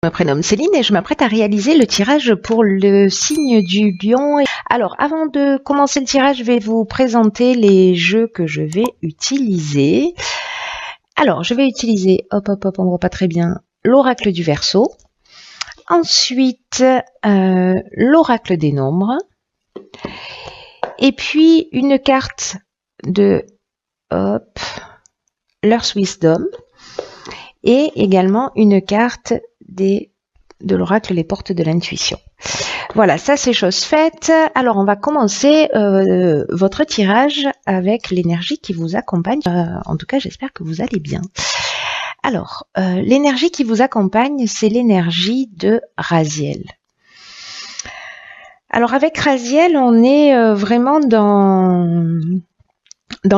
Je me prénomme Céline et je m'apprête à réaliser le tirage pour le signe du lion. Alors, avant de commencer le tirage, je vais vous présenter les jeux que je vais utiliser. Alors, je vais utiliser, hop, on voit pas très bien, l'oracle du Verseau. Ensuite, l'oracle des nombres. Et puis, une carte de, l'Earth Wisdom. Et également une carte de l'oracle Les Portes de l'Intuition. Voilà, ça c'est chose faite. Alors on va commencer votre tirage avec l'énergie qui vous accompagne. En tout cas, j'espère que vous allez bien. Alors, l'énergie qui vous accompagne, c'est l'énergie de Raziel. Alors avec Raziel, on est vraiment dans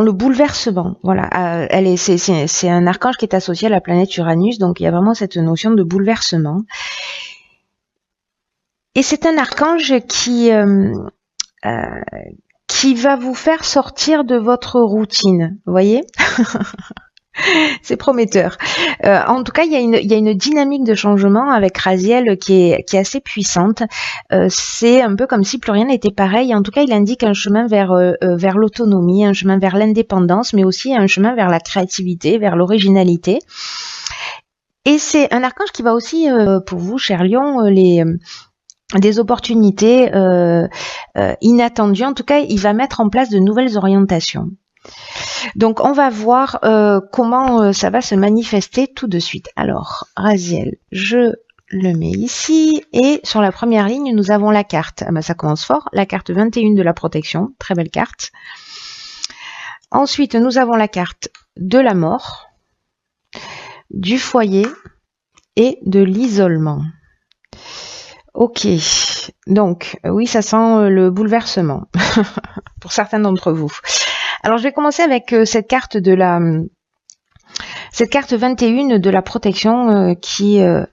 le bouleversement. Voilà, c'est un archange qui est associé à la planète Uranus, donc il y a vraiment cette notion de bouleversement. Et c'est un archange qui va vous faire sortir de votre routine, vous voyez. C'est prometteur. En tout cas, il y a une dynamique de changement avec Raziel qui est assez puissante. C'est un peu comme si plus rien n'était pareil. En tout cas, il indique un chemin vers l'autonomie, un chemin vers l'indépendance, mais aussi un chemin vers la créativité, vers l'originalité. Et c'est un archange qui va aussi, pour vous, cher Lion, des opportunités inattendues. En tout cas, il va mettre en place de nouvelles orientations. Donc, on va voir comment ça va se manifester tout de suite. Alors, Raziel, je le mets ici. Et sur la première ligne, nous avons la carte. Ah ben, ça commence fort. La carte 21 de la protection. Très belle carte. Ensuite, nous avons la carte de la mort, du foyer et de l'isolement. Ok. Donc, oui, ça sent le bouleversement pour certains d'entre vous. Alors, je vais commencer avec cette carte 21 de la protection qui est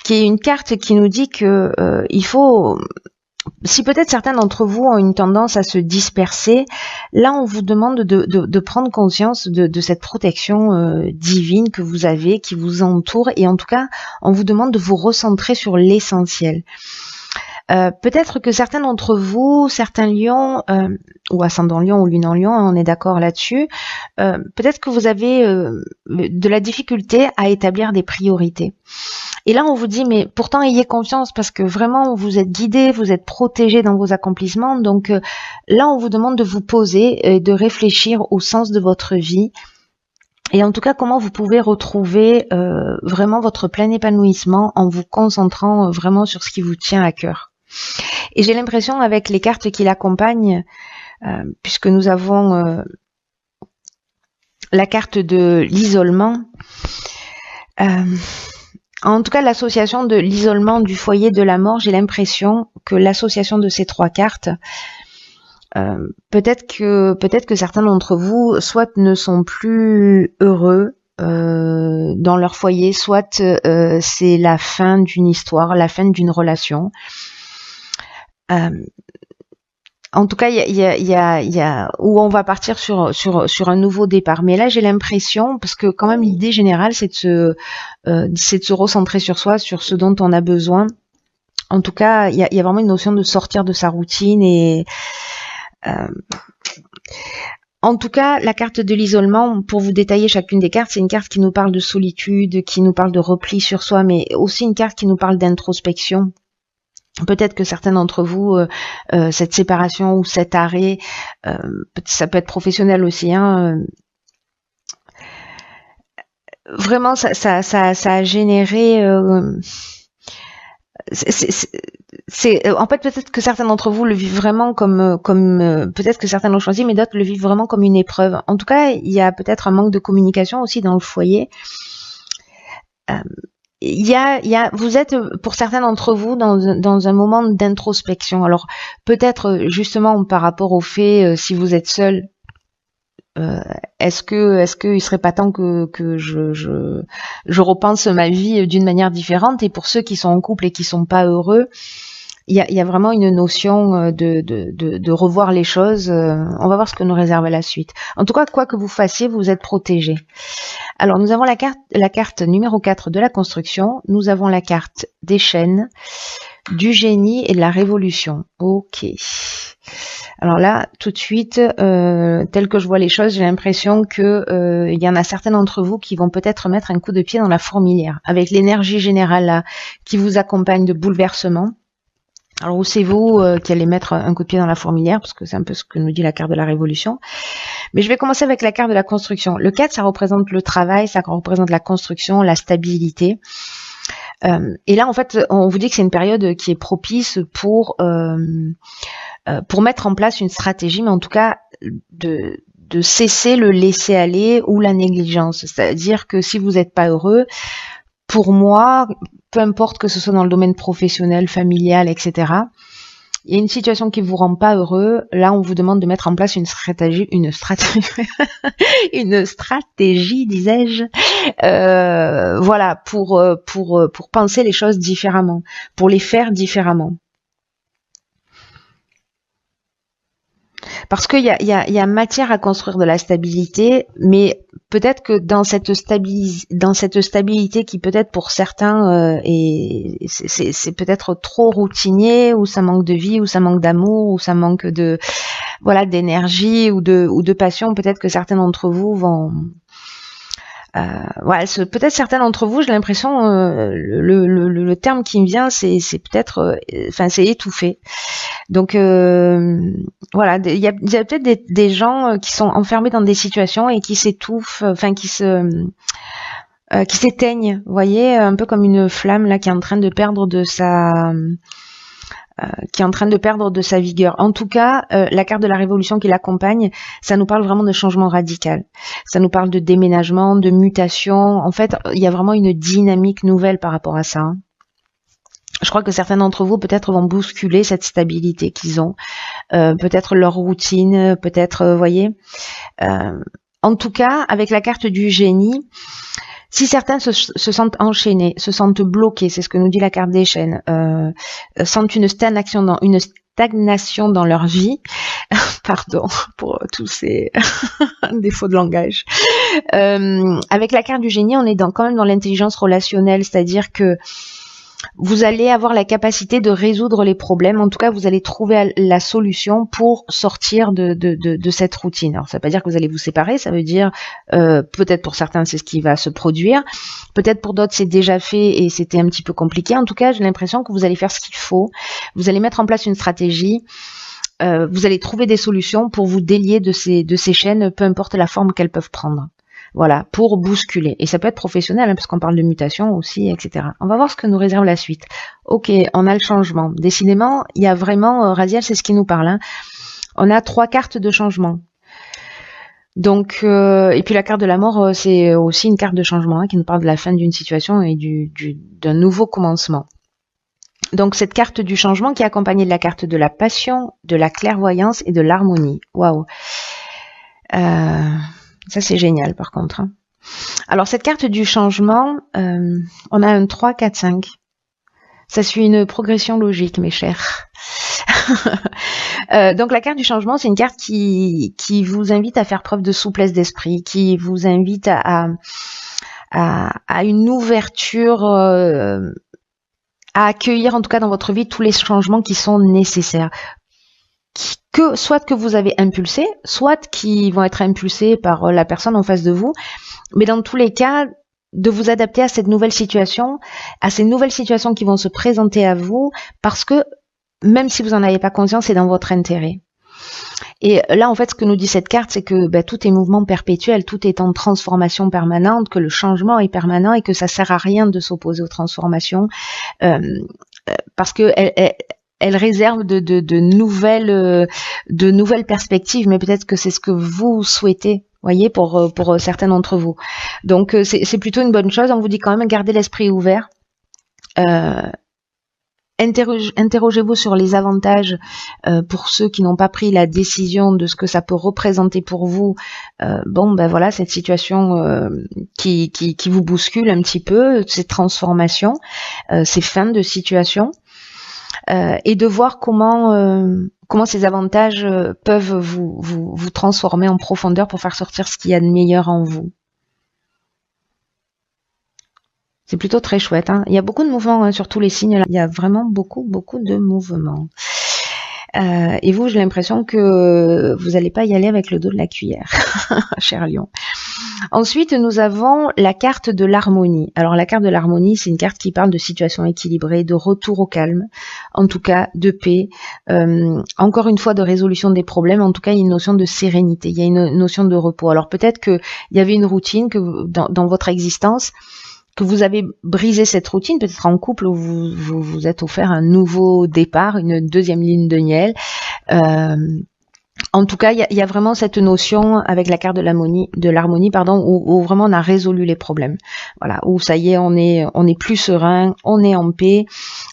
une carte qui nous dit que il faut, si peut-être certains d'entre vous ont une tendance à se disperser, là on vous demande de prendre conscience de cette protection divine que vous avez, qui vous entoure, et en tout cas on vous demande de vous recentrer sur l'essentiel. Peut-être que certains d'entre vous, certains lions, ou ascendant lion ou lune en lion, on est d'accord là-dessus, peut-être que vous avez de la difficulté à établir des priorités. Et là, on vous dit, mais pourtant, ayez confiance parce que vraiment, vous êtes guidé, vous êtes protégé dans vos accomplissements. Donc là, on vous demande de vous poser et de réfléchir au sens de votre vie. Et en tout cas, comment vous pouvez retrouver vraiment votre plein épanouissement en vous concentrant vraiment sur ce qui vous tient à cœur. Et j'ai l'impression, avec les cartes qui l'accompagnent, puisque nous avons la carte de l'isolement, en tout cas l'association de l'isolement, du foyer, de la mort, j'ai l'impression que l'association de ces trois cartes, peut-être que certains d'entre vous soit ne sont plus heureux dans leur foyer, soit c'est la fin d'une histoire, la fin d'une relation. En tout cas, il y a où on va partir sur un nouveau départ. Mais là, j'ai l'impression, parce que quand même l'idée générale, c'est de se recentrer sur soi, sur ce dont on a besoin. En tout cas, il y a vraiment une notion de sortir de sa routine et en tout cas, la carte de l'isolement, pour vous détailler chacune des cartes, c'est une carte qui nous parle de solitude, qui nous parle de repli sur soi, mais aussi une carte qui nous parle d'introspection. Peut-être que certains d'entre vous, cette séparation ou cet arrêt, ça peut être professionnel aussi, hein, vraiment, ça a généré... en fait, peut-être que certains d'entre vous le vivent vraiment comme peut-être que certains l'ont choisi, mais d'autres le vivent vraiment comme une épreuve. En tout cas, il y a peut-être un manque de communication aussi dans le foyer. Vous êtes, pour certains d'entre vous, dans un moment d'introspection. Alors, peut-être justement par rapport au fait, si vous êtes seul, est-ce que il serait pas temps que je repense ma vie d'une manière différente? Et pour ceux qui sont en couple et qui sont pas heureux, il y a vraiment une notion de revoir les choses. On va voir ce que nous réserve la suite. En tout cas, quoi que vous fassiez, vous êtes protégé. Alors, nous avons la carte numéro 4 de la construction. Nous avons la carte des chaînes, du génie et de la révolution. Ok. Alors là, tout de suite, tel que je vois les choses, j'ai l'impression que il y en a certains d'entre vous qui vont peut-être mettre un coup de pied dans la fourmilière, avec l'énergie générale là, qui vous accompagne de bouleversement. Alors, où c'est vous qui allez mettre un coup de pied dans la fourmilière, parce que c'est un peu ce que nous dit la carte de la révolution. Mais je vais commencer avec la carte de la construction. Le 4, ça représente le travail, ça représente la construction, la stabilité. Et là, en fait, on vous dit que c'est une période qui est propice pour mettre en place une stratégie, mais en tout cas de cesser le laisser-aller ou la négligence. C'est-à-dire que si vous n'êtes pas heureux, pour moi, peu importe que ce soit dans le domaine professionnel, familial, etc., il y a une situation qui vous rend pas heureux, là on vous demande de mettre en place une stratégie, une stratégie, disais-je, voilà, pour penser les choses différemment, pour les faire différemment. Parce qu'il y a matière à construire de la stabilité, mais peut-être que dans cette stabilité qui peut-être pour certains c'est peut-être trop routinier, ou ça manque de vie, ou ça manque d'amour, ou ça manque de voilà d'énergie ou de passion. Peut-être que certains d'entre vous vont ouais, peut-être certains d'entre vous, j'ai l'impression, le terme qui me vient, c'est peut-être, enfin, c'est étouffé. Donc voilà, il y a peut-être des gens qui sont enfermés dans des situations et qui s'étouffent, enfin qui s'éteignent. Vous voyez, un peu comme une flamme là qui est en train de perdre de sa vigueur. En tout cas, la carte de la révolution qui l'accompagne, ça nous parle vraiment de changement radical. Ça nous parle de déménagement, de mutation. En fait, il y a vraiment une dynamique nouvelle par rapport à ça. Hein. Je crois que certains d'entre vous peut-être vont bousculer cette stabilité qu'ils ont, peut-être leur routine, peut-être, voyez. En tout cas, avec la carte du génie, si certains se sentent enchaînés, se sentent bloqués, c'est ce que nous dit la carte des chaînes, sentent une stagnation dans leur vie, pardon pour tous ces défauts de langage. Avec la carte du génie, on est quand même dans l'intelligence relationnelle, c'est-à-dire que vous allez avoir la capacité de résoudre les problèmes. En tout cas, vous allez trouver la solution pour sortir de cette routine. Alors, ça ne veut pas dire que vous allez vous séparer. Ça veut dire, peut-être pour certains, c'est ce qui va se produire. Peut-être pour d'autres, c'est déjà fait et c'était un petit peu compliqué. En tout cas, j'ai l'impression que vous allez faire ce qu'il faut. Vous allez mettre en place une stratégie. Vous allez trouver des solutions pour vous délier de ces chaînes, peu importe la forme qu'elles peuvent prendre. Voilà, pour bousculer. Et ça peut être professionnel, hein, parce qu'on parle de mutation aussi, etc. On va voir ce que nous réserve la suite. Ok, on a le changement. Décidément, il y a vraiment, Raziel, c'est ce qui nous parle. Hein. On a 3 cartes de changement. Donc, et puis la carte de la mort, c'est aussi une carte de changement, hein, qui nous parle de la fin d'une situation et d'un nouveau commencement. Donc, cette carte du changement qui est accompagnée de la carte de la passion, de la clairvoyance et de l'harmonie. Waouh. Ça, c'est génial, par contre. Hein. Alors, cette carte du changement, on a un 3, 4, 5. Ça suit une progression logique, mes chers. Donc, la carte du changement, c'est une carte qui vous invite à faire preuve de souplesse d'esprit, qui vous invite à une ouverture, à accueillir, en tout cas dans votre vie, tous les changements qui sont nécessaires. Soit que vous avez impulsé, soit qui vont être impulsés par la personne en face de vous, mais dans tous les cas, de vous adapter à cette nouvelle situation, à ces nouvelles situations qui vont se présenter à vous, parce que même si vous n'en avez pas conscience, c'est dans votre intérêt. Et là, en fait, ce que nous dit cette carte, c'est que tout est mouvement perpétuel, tout est en transformation permanente, que le changement est permanent et que ça sert à rien de s'opposer aux transformations, parce que elle réserve de nouvelles perspectives, mais peut-être que c'est ce que vous souhaitez, voyez, pour certains d'entre vous. Donc c'est plutôt une bonne chose. On vous dit quand même gardez l'esprit ouvert. Interrogez-vous sur les avantages pour ceux qui n'ont pas pris la décision de ce que ça peut représenter pour vous. Voilà, cette situation qui vous bouscule un petit peu, ces transformations, ces fins de situation. et de voir comment ces avantages peuvent vous transformer en profondeur pour faire sortir ce qu'il y a de meilleur en vous. C'est plutôt très chouette, hein. Il y a beaucoup de mouvements, hein, sur tous les signes là. Il y a vraiment beaucoup de mouvements. Et vous, j'ai l'impression que vous n'allez pas y aller avec le dos de la cuillère, cher Lion. Ensuite, nous avons la carte de l'harmonie. Alors, la carte de l'harmonie, c'est une carte qui parle de situation équilibrée, de retour au calme, en tout cas de paix, encore une fois de résolution des problèmes, en tout cas il y a une notion de sérénité, il y a une notion de repos. Alors, peut-être qu'il y avait une routine que dans votre existence, que vous avez brisé cette routine, peut-être en couple où vous êtes offert un nouveau départ, une deuxième ligne de miel. En tout cas, il y a vraiment cette notion avec la carte de l'harmonie, où vraiment on a résolu les problèmes. Voilà, où ça y est, on est plus serein, on est en paix.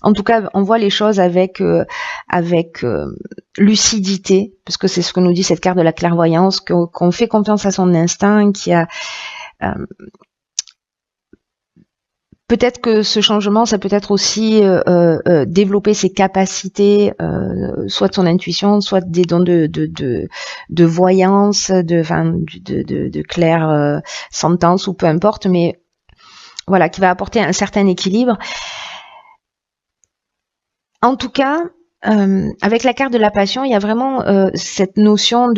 En tout cas, on voit les choses avec lucidité, parce que c'est ce que nous dit cette carte de la clairvoyance, qu'on fait confiance à son instinct, qui a peut-être que ce changement, ça peut être aussi développer ses capacités, soit de son intuition, soit des dons de voyance, de clair sentence, ou peu importe, mais voilà, qui va apporter un certain équilibre. En tout cas, avec la carte de la passion, il y a vraiment cette notion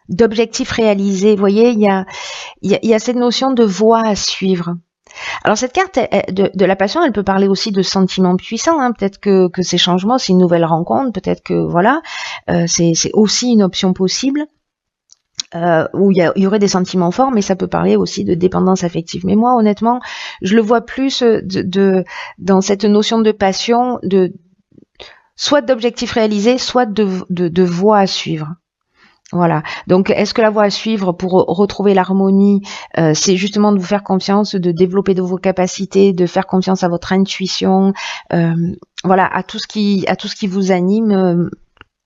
d'objectif réalisé. Vous voyez, il y a cette notion de voie à suivre. Alors cette carte de la passion, elle peut parler aussi de sentiments puissants, hein. Peut-être que ces changements, c'est une nouvelle rencontre, peut-être que voilà, c'est aussi une option possible, où il y aurait des sentiments forts, mais ça peut parler aussi de dépendance affective. Mais moi, honnêtement, je le vois plus dans cette notion de passion, soit d'objectif réalisé, soit de voie à suivre. Voilà. Donc, est-ce que la voie à suivre pour retrouver l'harmonie, c'est justement de vous faire confiance, de développer de vos capacités, de faire confiance à votre intuition, voilà, à tout ce qui vous anime.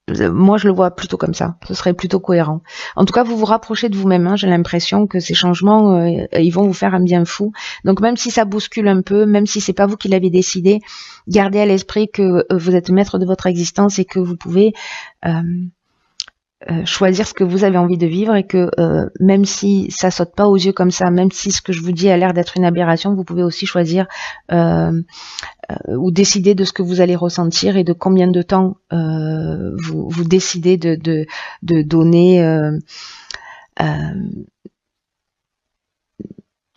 Moi, je le vois plutôt comme ça. Ce serait plutôt cohérent. En tout cas, vous vous rapprochez de vous-même, hein. J'ai l'impression que ces changements, ils vont vous faire un bien fou. Donc, même si ça bouscule un peu, même si c'est pas vous qui l'avez décidé, gardez à l'esprit que vous êtes maître de votre existence et que vous pouvez choisir ce que vous avez envie de vivre, et que même si ça saute pas aux yeux comme ça, même si ce que je vous dis a l'air d'être une aberration, vous pouvez aussi choisir ou décider de ce que vous allez ressentir et de combien de temps vous décidez de donner,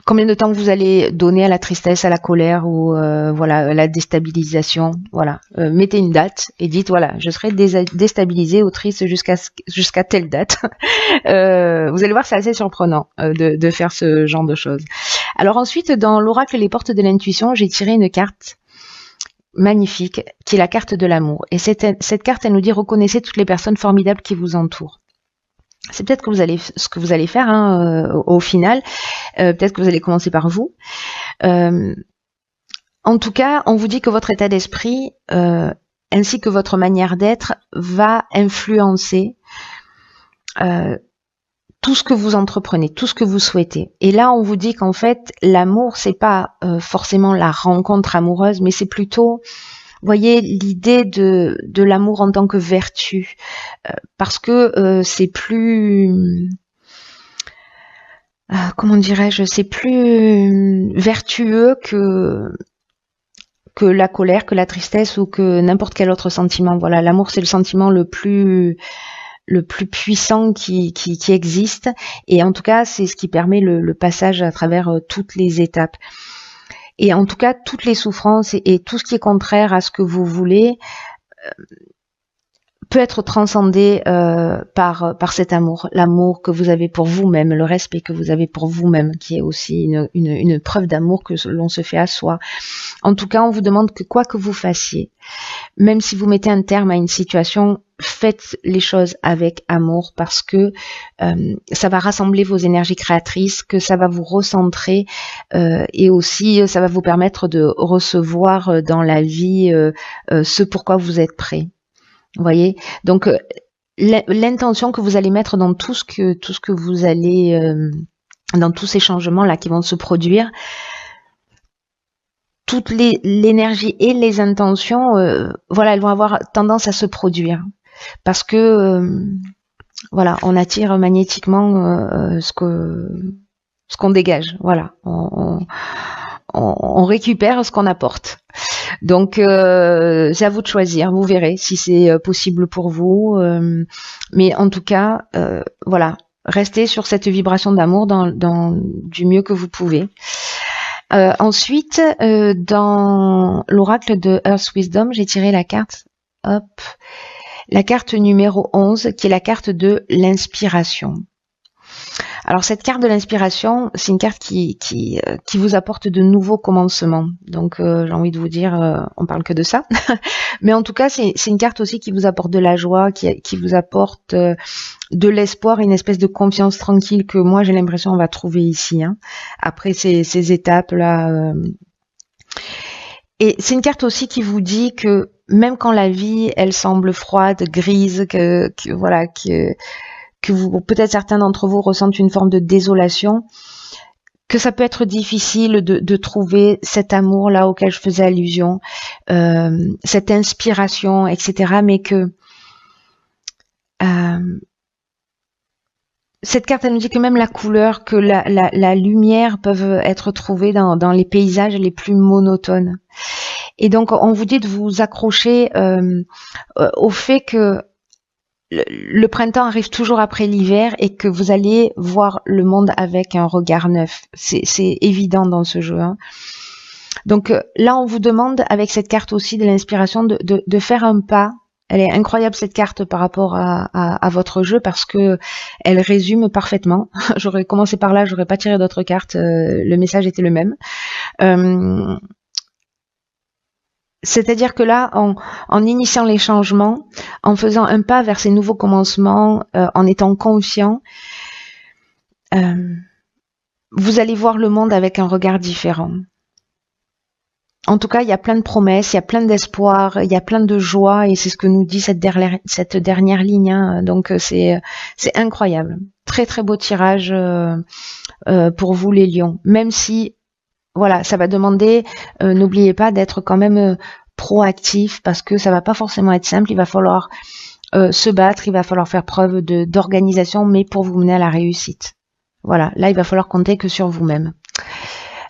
combien de temps vous allez donner à la tristesse, à la colère ou voilà, à la déstabilisation. Voilà, mettez une date et dites voilà, je serai déstabilisé ou triste jusqu'à telle date. Vous allez voir, c'est assez surprenant de faire ce genre de choses. Alors ensuite, dans l'oracle Les Portes de l'intuition, j'ai tiré une carte magnifique qui est la carte de l'amour. Et cette carte, elle nous dit reconnaissez toutes les personnes formidables qui vous entourent. C'est peut-être ce que vous allez faire, hein, au final. Peut-être que vous allez commencer par vous. En tout cas, on vous dit que votre état d'esprit ainsi que votre manière d'être va influencer tout ce que vous entreprenez, tout ce que vous souhaitez. Et là, on vous dit qu'en fait, l'amour, c'est pas forcément la rencontre amoureuse, mais c'est plutôt, voyez, l'idée de l'amour en tant que vertu, parce que c'est plus, comment dirais-je, c'est plus vertueux que la colère, que la tristesse ou que n'importe quel autre sentiment. Voilà, l'amour, c'est le sentiment le plus puissant qui existe, et en tout cas, c'est ce qui permet le passage à travers toutes les étapes. Et en tout cas, toutes les souffrances et tout ce qui est contraire à ce que vous voulez peut être transcendé par cet amour, l'amour que vous avez pour vous-même, le respect que vous avez pour vous-même, qui est aussi une preuve d'amour que l'on se fait à soi. En tout cas, on vous demande que quoi que vous fassiez, même si vous mettez un terme à une situation, faites les choses avec amour, parce que ça va rassembler vos énergies créatrices, que ça va vous recentrer, et aussi ça va vous permettre de recevoir dans la vie ce pourquoi vous êtes prêt. Vous voyez, donc l'intention que vous allez mettre dans tout ce que vous allez dans tous ces changements là qui vont se produire, toute l'énergie et les intentions, voilà, elles vont avoir tendance à se produire parce que voilà, on attire magnétiquement ce qu'on dégage. Voilà, on récupère ce qu'on apporte. Donc c'est à vous de choisir. Vous verrez si c'est possible pour vous. Mais en tout cas, voilà, restez sur cette vibration d'amour du mieux que vous pouvez. Ensuite, dans l'oracle de Earth Wisdom, j'ai tiré la carte, hop, la carte numéro 11, qui est la carte de l'inspiration. Alors cette carte de l'inspiration, c'est une carte qui vous apporte de nouveaux commencements. Donc j'ai envie de vous dire, on parle que de ça. Mais en tout cas, c'est une carte aussi qui vous apporte de la joie, qui vous apporte de l'espoir, une espèce de confiance tranquille que moi j'ai l'impression on va trouver ici. Hein, après ces étapes-là. Et c'est une carte aussi qui vous dit que même quand la vie, elle semble froide, grise, que vous, peut-être certains d'entre vous ressentent une forme de désolation, que ça peut être difficile de trouver cet amour-là auquel je faisais allusion, cette inspiration, etc. Mais que cette carte, elle nous dit que même la couleur, que la lumière peuvent être trouvées dans les paysages les plus monotones. Et donc, on vous dit de vous accrocher au fait que le printemps arrive toujours après l'hiver et que vous allez voir le monde avec un regard neuf. C'est évident dans ce jeu. Hein. Donc là, on vous demande avec cette carte aussi de l'inspiration de faire un pas. Elle est incroyable cette carte par rapport à votre jeu parce que elle résume parfaitement. J'aurais commencé par là, j'aurais pas tiré d'autres cartes. Le message était le même. C'est-à-dire que là, en initiant les changements, en faisant un pas vers ces nouveaux commencements, en étant confiant, vous allez voir le monde avec un regard différent. En tout cas, il y a plein de promesses, il y a plein d'espoir, il y a plein de joie, et c'est ce que nous dit cette dernière ligne. Hein. Donc c'est incroyable. Très très beau tirage pour vous les lions. Même si voilà, ça va demander, n'oubliez pas d'être quand même proactif parce que ça va pas forcément être simple. Il va falloir se battre, il va falloir faire preuve d'organisation, mais pour vous mener à la réussite. Voilà, là il va falloir compter que sur vous-même.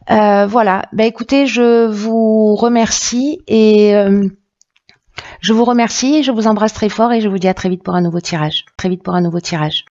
Voilà, bah écoutez, je vous remercie et je vous embrasse très fort et je vous dis à très vite pour un nouveau tirage. Très vite pour un nouveau tirage.